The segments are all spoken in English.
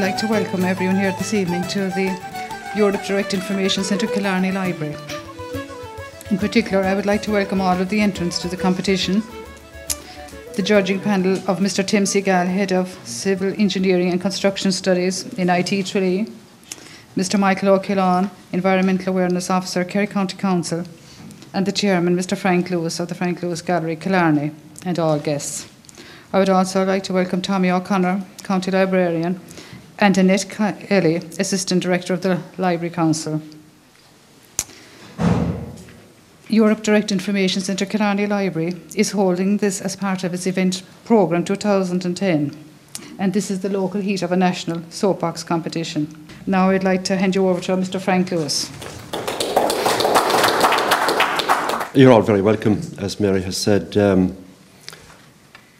like to welcome everyone here this evening to the Europe Direct Information Centre Killarney Library. In particular, I would like to welcome all of the entrants to the competition, the judging panel of Mr. Tim Seagal, Head of Civil Engineering and Construction Studies in IT Tralee, Mr. Michael O'Killan, Environmental Awareness Officer, Kerry County Council, and the Chairman, Mr. Frank Lewis of the Frank Lewis Gallery, Killarney, and all guests. I would also like to welcome Tommy O'Connor, County Librarian, and Annette Kelly, Assistant Director of the Library Council. Europe Direct Information Centre Killarney Library is holding this as part of its event programme 2010, and this is the local heat of a national soapbox competition. Now I'd like to hand you over to Mr. Frank Lewis. You're all very welcome, as Mary has said.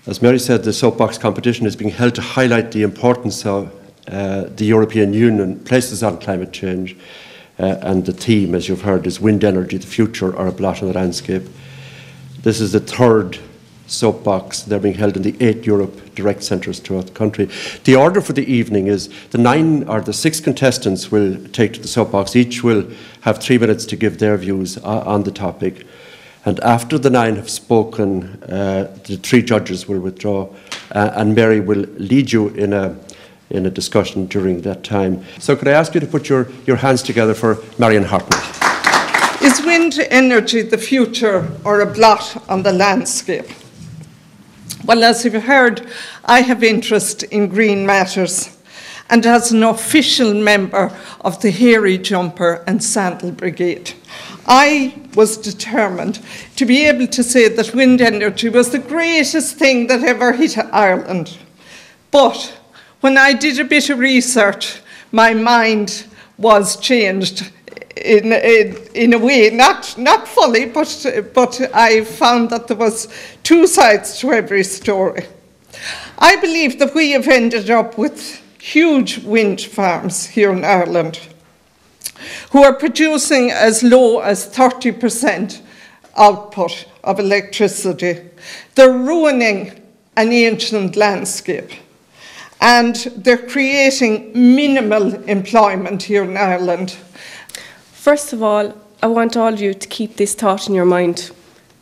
As Mary said, the soapbox competition is being held to highlight the importance of the European Union places on climate change, and the theme, as you've heard, is wind energy, the future or a blot on the landscape. This is the third soapbox. They're being held in the 8 Europe Direct Centres throughout the country. The order for the evening is the 6 contestants will take to the soapbox. Each will have 3 minutes to give their views on the topic. And after the 9 have spoken, the 3 judges will withdraw, and Mary will lead you in a discussion during that time. So could I ask you to put your hands together for Marion Hartman? Is wind energy the future or a blot on the landscape? Well, as you've heard, I have interest in green matters, and as an official member of the Hairy Jumper and Sandal Brigade, I was determined to be able to say that wind energy was the greatest thing that ever hit Ireland. But when I did a bit of research, my mind was changed in a way, not fully, but I found that there was 2 sides to every story. I believe that we have ended up with huge wind farms here in Ireland who are producing as low as 30% output of electricity. They're ruining an ancient landscape, and they're creating minimal employment here in Ireland. First of all, I want all of you to keep this thought in your mind,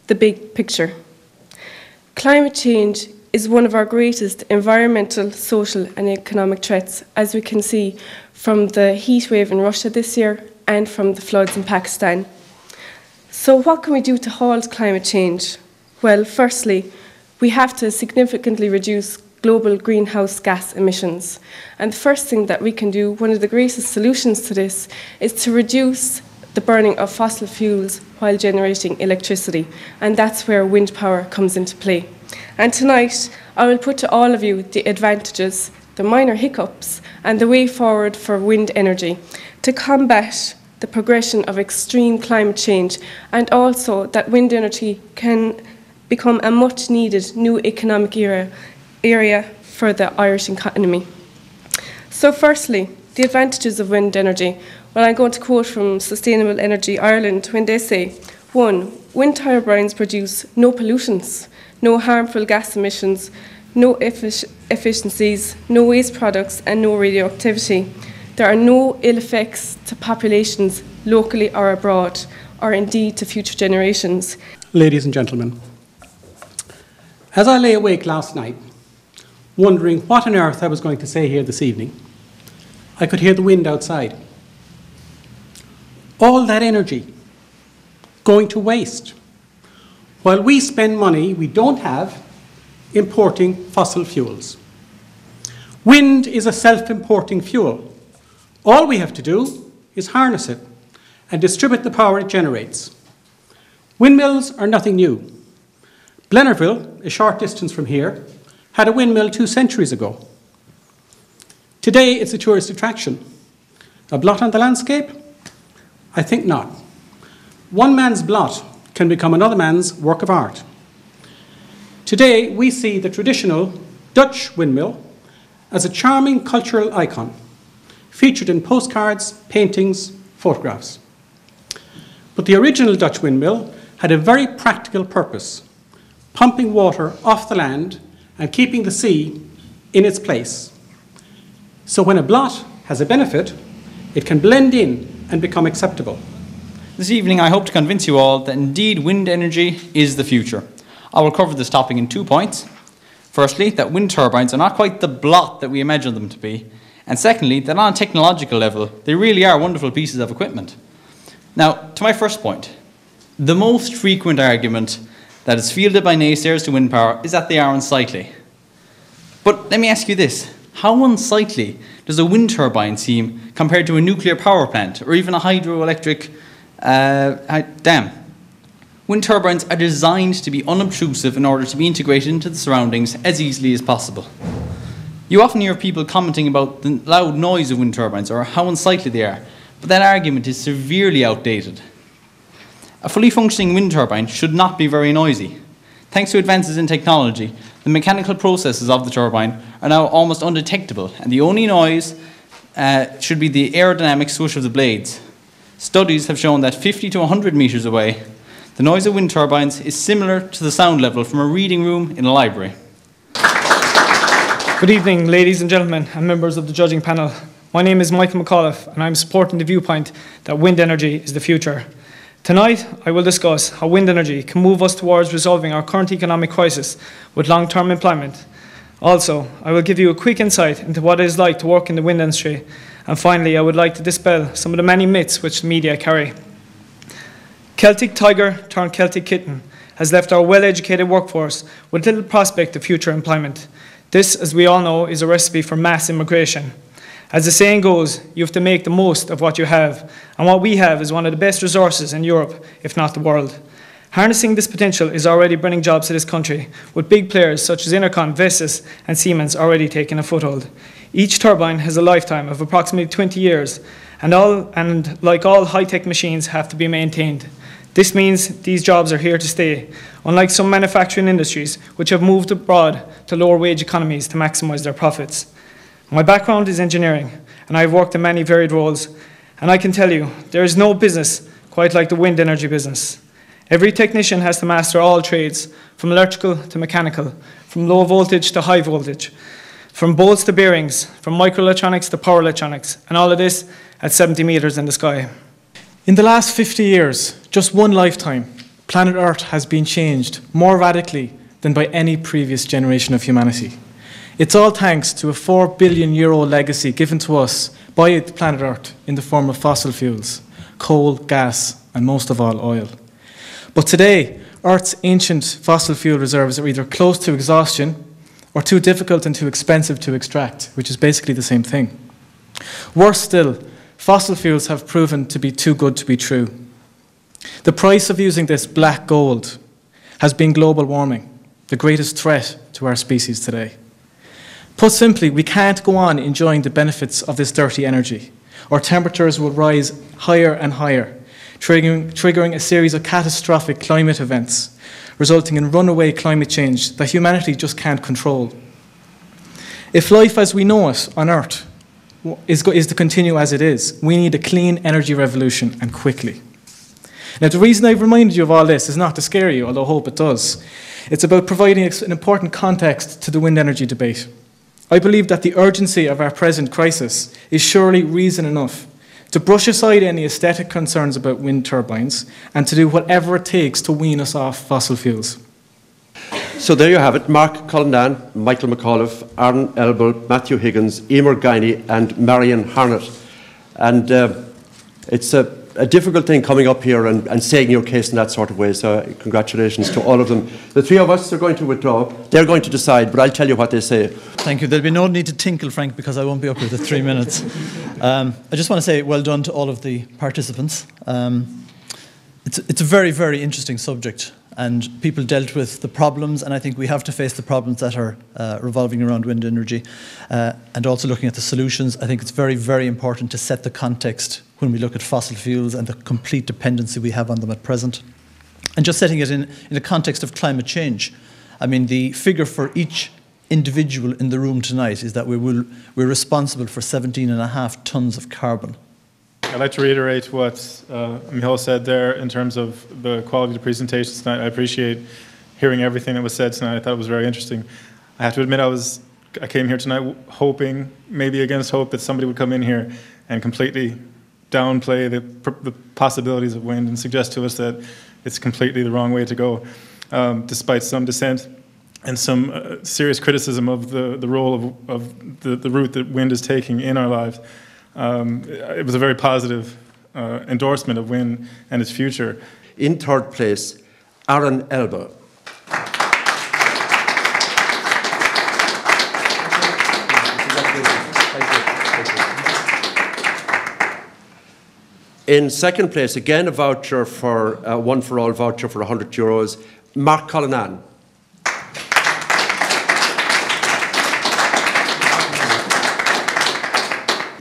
the big picture. Climate change is one of our greatest environmental, social and economic threats, as we can see from the heat wave in Russia this year and from the floods in Pakistan. So what can we do to halt climate change? Well, firstly, we have to significantly reduce global greenhouse gas emissions. And the first thing that we can do, one of the greatest solutions to this, is to reduce the burning of fossil fuels while generating electricity. And that's where wind power comes into play. And tonight, I will put to all of you the advantages, the minor hiccups, and the way forward for wind energy to combat the progression of extreme climate change, and also that wind energy can become a much needed new economic area for the Irish economy. So firstly, the advantages of wind energy. Well, I'm going to quote from Sustainable Energy Ireland when they say, 1. Wind turbines produce no pollutants, no harmful gas emissions, no efficiencies, no waste products and no radioactivity. There are no ill effects to populations locally or abroad, or indeed to future generations. Ladies and gentlemen, as I lay awake last night, wondering what on earth I was going to say here this evening, I could hear the wind outside. All that energy going to waste, while we spend money we don't have importing fossil fuels. Wind is a self-importing fuel. All we have to do is harness it and distribute the power it generates. Windmills are nothing new. Blennerville, a short distance from here, had a windmill 2 centuries ago. Today it's a tourist attraction. A blot on the landscape? I think not. One man's blot can become another man's work of art. Today we see the traditional Dutch windmill as a charming cultural icon, featured in postcards, paintings, photographs. But the original Dutch windmill had a very practical purpose, pumping water off the land and keeping the sea in its place. So when a blot has a benefit, it can blend in and become acceptable. This evening I hope to convince you all that indeed wind energy is the future. I will cover this topic in 2 points. Firstly, that wind turbines are not quite the blot that we imagine them to be. And secondly, that on a technological level, they really are wonderful pieces of equipment. Now, to my first point, the most frequent argument that is fielded by naysayers to wind power is that they are unsightly. But let me ask you this. How unsightly does a wind turbine seem compared to a nuclear power plant or even a hydroelectric dam? Wind turbines are designed to be unobtrusive in order to be integrated into the surroundings as easily as possible. You often hear people commenting about the loud noise of wind turbines or how unsightly they are, but that argument is severely outdated. A fully functioning wind turbine should not be very noisy. Thanks to advances in technology, the mechanical processes of the turbine are now almost undetectable, and the only noise should be the aerodynamic swoosh of the blades. Studies have shown that 50 to 100 meters away, the noise of wind turbines is similar to the sound level from a reading room in a library. Good evening, ladies and gentlemen, and members of the judging panel. My name is Michael McAuliffe, and I'm supporting the viewpoint that wind energy is the future. Tonight, I will discuss how wind energy can move us towards resolving our current economic crisis with long-term employment. Also, I will give you a quick insight into what it is like to work in the wind industry. And finally, I would like to dispel some of the many myths which the media carry. Celtic tiger turned Celtic kitten has left our well-educated workforce with little prospect of future employment. This, as we all know, is a recipe for mass immigration. As the saying goes, you have to make the most of what you have, and what we have is one of the best resources in Europe, if not the world. Harnessing this potential is already bringing jobs to this country, with big players such as Intercon, Vestas and Siemens already taking a foothold. Each turbine has a lifetime of approximately 20 years, and like all high-tech machines, have to be maintained. This means these jobs are here to stay, unlike some manufacturing industries which have moved abroad to lower wage economies to maximise their profits. My background is engineering, and I've worked in many varied roles, and I can tell you, there is no business quite like the wind energy business. Every technician has to master all trades, from electrical to mechanical, from low voltage to high voltage, from bolts to bearings, from microelectronics to power electronics, and all of this at 70 meters in the sky. In the last 50 years, just one lifetime, planet Earth has been changed more radically than by any previous generation of humanity. It's all thanks to a €4 billion legacy given to us by planet Earth in the form of fossil fuels, coal, gas, and most of all, oil. But today, Earth's ancient fossil fuel reserves are either close to exhaustion or too difficult and too expensive to extract, which is basically the same thing. Worse still, fossil fuels have proven to be too good to be true. The price of using this black gold has been global warming, the greatest threat to our species today. Put simply, we can't go on enjoying the benefits of this dirty energy. Our temperatures will rise higher and higher, triggering a series of catastrophic climate events, resulting in runaway climate change that humanity just can't control. If life as we know it on Earth is to continue as it is, we need a clean energy revolution, and quickly. Now, the reason I've reminded you of all this is not to scare you, although I hope it does. It's about providing an important context to the wind energy debate. I believe that the urgency of our present crisis is surely reason enough to brush aside any aesthetic concerns about wind turbines and to do whatever it takes to wean us off fossil fuels. So there you have it. Mark Cullinan, Michael McAuliffe, Aaron Elbel, Matthew Higgins, Emer Guiney and Marion Harnett. And it's a difficult thing coming up here and saying your case in that sort of way, so congratulations to all of them. The three of us are going to withdraw. They're going to decide, but I'll tell you what they say. Thank you. There'll be no need to tinkle, Frank, because I won't be up here the 3 minutes. I just want to say well done to all of the participants. It's a very, very interesting subject, and people dealt with the problems, and I think we have to face the problems that are revolving around wind energy, and also looking at the solutions. I think it's very, very important to set the context when we look at fossil fuels and the complete dependency we have on them at present. And just setting it in the context of climate change. I mean, the figure for each individual in the room tonight is that we're responsible for 17.5 tons of carbon. I'd like to reiterate what Michal said there in terms of the quality of the presentations tonight. I appreciate hearing everything that was said tonight. I thought it was very interesting. I have to admit I was I came here tonight hoping, maybe against hope, that somebody would come in here and completely downplay the possibilities of wind and suggest to us that it's completely the wrong way to go, despite some dissent and some serious criticism of the role of the route that wind is taking in our lives. It was a very positive endorsement of wind and its future. In third place, Aaron Elba. In second place, again a voucher for one for all voucher for €100, Mark Cullinan.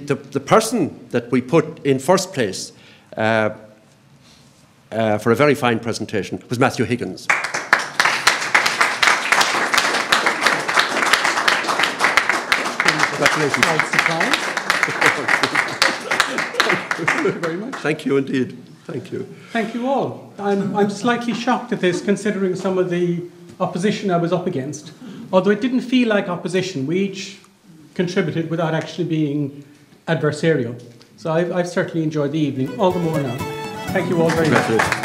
The person that we put in first place for a very fine presentation was Matthew Higgins. Congratulations. Thank you very much. Thank you indeed. Thank you. Thank you all. I'm slightly shocked at this, considering some of the opposition I was up against. Although it didn't feel like opposition, we each contributed without actually being adversarial. So I've certainly enjoyed the evening, all the more now. Thank you all very much.